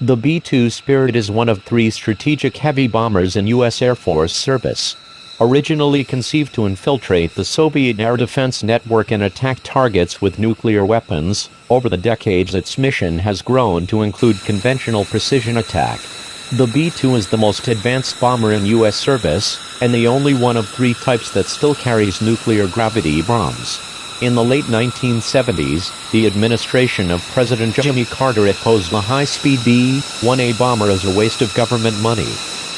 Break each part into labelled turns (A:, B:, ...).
A: The B-2 Spirit is one of 3 strategic heavy bombers in U.S. Air Force service. Originally conceived to infiltrate the Soviet air defense network and attack targets with nuclear weapons, over the decades its mission has grown to include conventional precision attack. The B-2 is the most advanced bomber in U.S. service, and the only one of 3 types that still carries nuclear gravity bombs. In the late 1970s, the administration of President Jimmy Carter opposed the high-speed B-1A bomber as a waste of government money.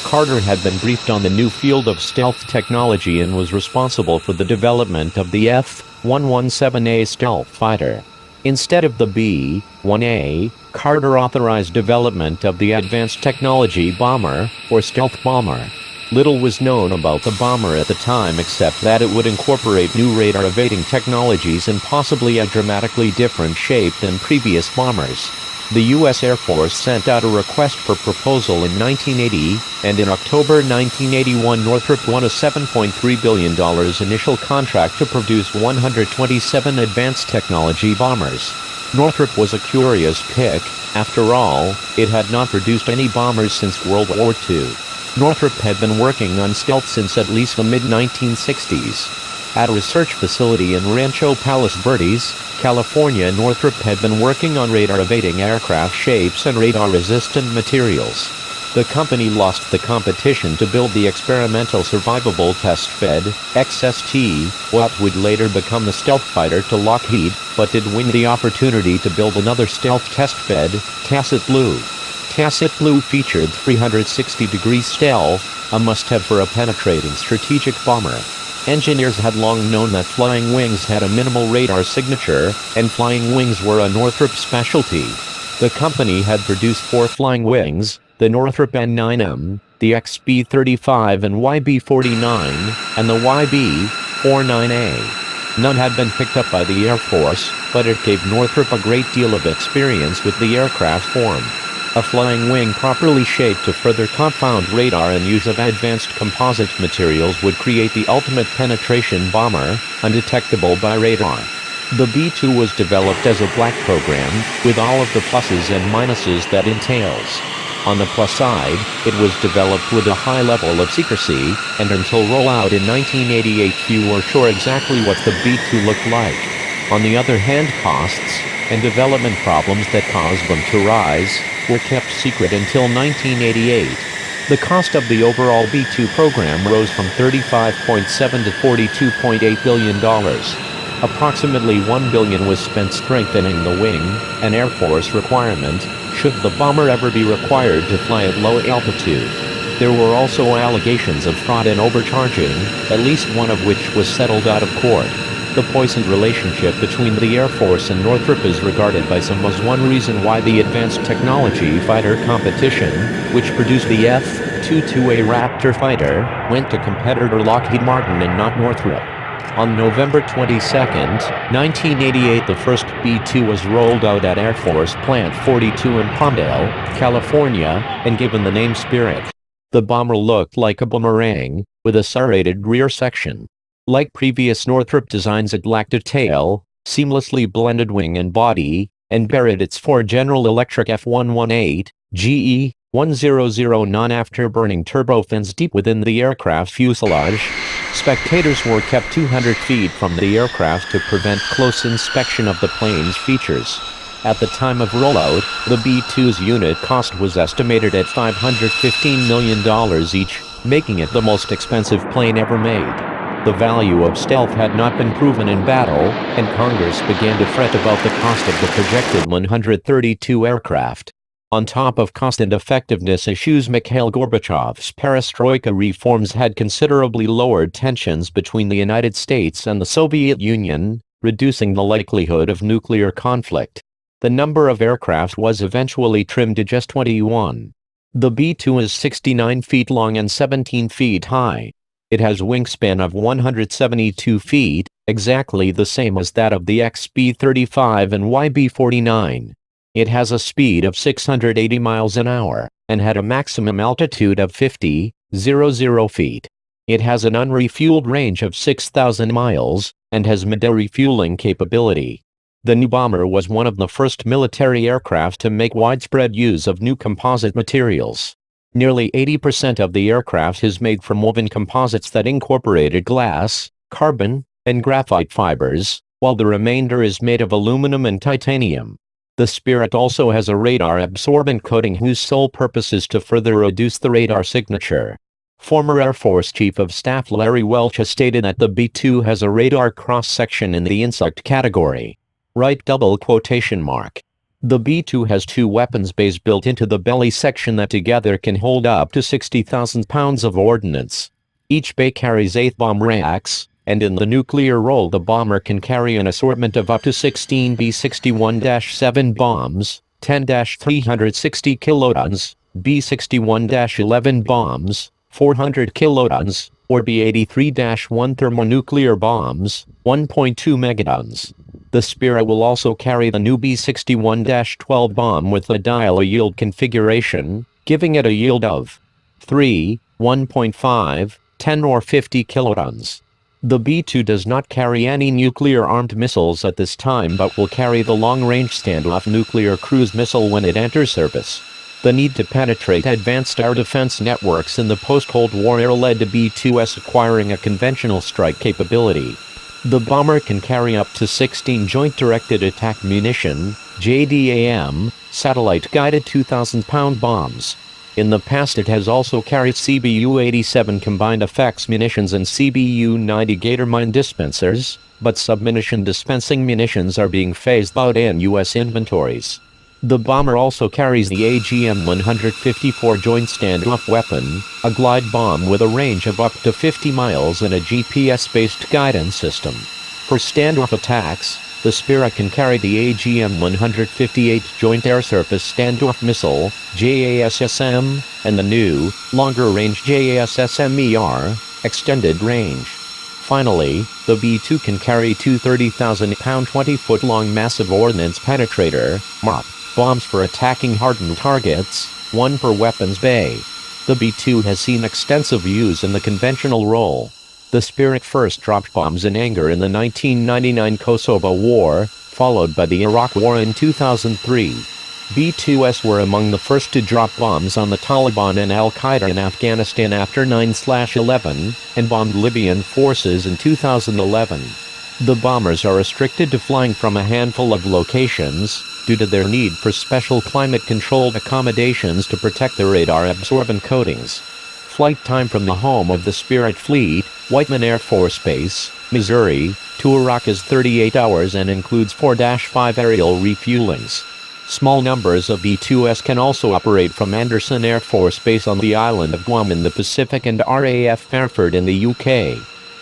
A: Carter had been briefed on the new field of stealth technology and was responsible for the development of the F-117A stealth fighter. Instead of the B-1A, Carter authorized development of the Advanced Technology Bomber, or Stealth Bomber. Little was known about the bomber at the time except that it would incorporate new radar evading technologies in possibly a dramatically different shape than previous bombers. The U.S. Air Force sent out a request for proposal in 1980, and in October 1981 Northrop won a $7.3 billion initial contract to produce 127 advanced technology bombers. Northrop was a curious pick. After all, it had not produced any bombers since World War II. Northrop had been working on stealth since at least the mid-1960s. At a research facility in Rancho Palos Verdes, California, Northrop had been working on radar-evading aircraft shapes and radar-resistant materials. The company lost the competition to build the Experimental Survivable Test Bed, XST, what would later become the stealth fighter, to Lockheed, but did win the opportunity to build another stealth test bed, Tacit Blue. Tacit Blue featured 360-degree stealth, a must-have for a penetrating strategic bomber. Engineers had long known that flying wings had a minimal radar signature, and flying wings were a Northrop specialty. The company had produced 4 flying wings, the Northrop N9M, the XB-35 and YB-49, and the YB-49A. None had been picked up by the Air Force, but it gave Northrop a great deal of experience with the aircraft form. A flying wing properly shaped to further confound radar and use of advanced composite materials would create the ultimate penetration bomber, undetectable by radar. The B-2 was developed as a black program, with all of the pluses and minuses that entails. On the plus side, it was developed with a high level of secrecy, and until rollout in 1988 few were sure exactly what the B-2 looked like. On the other hand, costs, and development problems that caused them to rise, were kept secret until 1988. The cost of the overall B-2 program rose from $35.7 to $42.8 billion. Approximately $1 billion was spent strengthening the wing, an Air Force requirement, should the bomber ever be required to fly at low altitude. There were also allegations of fraud and overcharging, at least one of which was settled out of court. The poisoned relationship between the Air Force and Northrop is regarded by some as one reason why the Advanced Technology Fighter competition, which produced the F-22A Raptor fighter, went to competitor Lockheed Martin and not Northrop. On November 22, 1988, the first B-2 was rolled out at Air Force Plant 42 in Palmdale, California, and given the name Spirit. The bomber looked like a boomerang, with a serrated rear section. Like previous Northrop designs, it lacked a tail, seamlessly blended wing and body, and buried its 4 General Electric F118, GE 100 non-afterburning turbofans deep within the aircraft fuselage. Spectators were kept 200 feet from the aircraft to prevent close inspection of the plane's features. At the time of rollout, the B-2's unit cost was estimated at $515 million each, making it the most expensive plane ever made. The value of stealth had not been proven in battle, and Congress began to fret about the cost of the projected 132 aircraft. On top of cost and effectiveness issues, Mikhail Gorbachev's perestroika reforms had considerably lowered tensions between the United States and the Soviet Union, reducing the likelihood of nuclear conflict. The number of aircraft was eventually trimmed to just 21. The B-2 is 69 feet long and 17 feet high. It has wingspan of 172 feet, exactly the same as that of the XB-35 and YB-49. It has a speed of 680 miles an hour, and had a maximum altitude of 50,000 feet. It has an unrefueled range of 6,000 miles, and has mid-air refueling capability. The new bomber was one of the first military aircraft to make widespread use of new composite materials. Nearly 80% of the aircraft is made from woven composites that incorporated glass, carbon, and graphite fibers, while the remainder is made of aluminum and titanium. The Spirit also has a radar-absorbent coating whose sole purpose is to further reduce the radar signature. Former Air Force Chief of Staff Larry Welch has stated that the B-2 has a radar cross-section in the insect category. Right double quotation mark. The B-2 has two weapons bays built into the belly section that together can hold up to 60,000 pounds of ordnance. Each bay carries 8 bomb racks, and in the nuclear role the bomber can carry an assortment of up to 16 B-61-7 bombs, 10-360 kilotons, B-61-11 bombs, 400 kilotons, or B-83-1 thermonuclear bombs, 1.2 megatons. The Spirit will also carry the new B-61-12 bomb with a dial-a-yield configuration, giving it a yield of 3, 1.5, 10 or 50 kilotons. The B-2 does not carry any nuclear-armed missiles at this time but will carry the long-range standoff nuclear cruise missile when it enters service. The need to penetrate advanced air defense networks in the post-Cold War era led to B-2s acquiring a conventional strike capability. The bomber can carry up to 16 Joint Directed Attack Munition, JDAM, satellite-guided 2,000-pound bombs. In the past it has also carried CBU-87 combined effects munitions and CBU-90 Gator mine dispensers, but submunition dispensing munitions are being phased out in U.S. inventories. The bomber also carries the AGM-154 Joint Standoff Weapon, a glide bomb with a range of up to 50 miles and a GPS-based guidance system. For standoff attacks, the Spirit can carry the AGM-158 Joint Air Surface Standoff Missile, JASSM, and the new, longer-range JASSM-ER, Extended Range. Finally, the B-2 can carry two 30,000-pound 20-foot-long massive ordnance penetrator, MOP, bombs for attacking hardened targets, one per weapons bay. The B-2 has seen extensive use in the conventional role. The Spirit first dropped bombs in anger in the 1999 Kosovo War, followed by the Iraq War in 2003. B-2s were among the first to drop bombs on the Taliban and Al-Qaeda in Afghanistan after 9/11, and bombed Libyan forces in 2011. The bombers are restricted to flying from a handful of locations, due to their need for special climate-controlled accommodations to protect the radar-absorbent coatings. Flight time from the home of the Spirit Fleet, Whiteman Air Force Base, Missouri, to Iraq is 38 hours and includes 4-5 aerial refuelings. Small numbers of B-2s can also operate from Anderson Air Force Base on the island of Guam in the Pacific and RAF Fairford in the UK.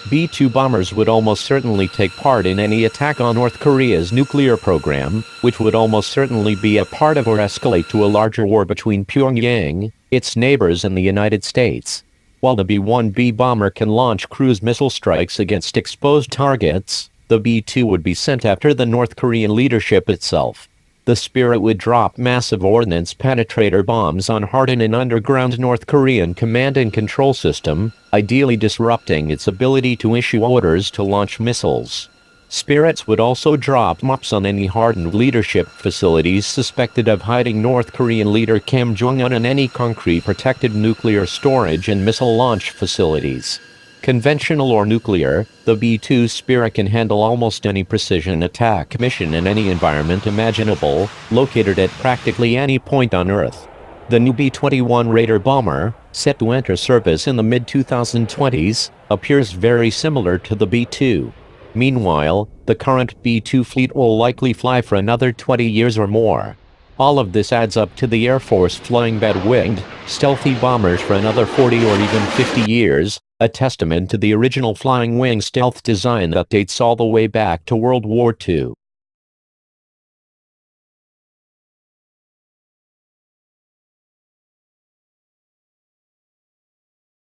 A: B-2 bombers would almost certainly take part in any attack on North Korea's nuclear program, which would almost certainly be a part of or escalate to a larger war between Pyongyang, its neighbors and the United States. While the B-1B bomber can launch cruise missile strikes against exposed targets, the B-2 would be sent after the North Korean leadership itself. The Spirit would drop massive ordnance penetrator bombs on hardened and underground North Korean command and control system, ideally disrupting its ability to issue orders to launch missiles. Spirits would also drop MOPs on any hardened leadership facilities suspected of hiding North Korean leader Kim Jong-un and any concrete protected nuclear storage and missile launch facilities. Conventional or nuclear, the B-2 Spirit can handle almost any precision attack mission in any environment imaginable, located at practically any point on Earth. The new B-21 Raider bomber, set to enter service in the mid-2020s, appears very similar to the B-2. Meanwhile, the current B-2 fleet will likely fly for another 20 years or more. All of this adds up to the Air Force flying bed-winged, stealthy bombers for another 40 or even 50 years, a testament to the original flying wing stealth design that dates all the way back to World War II.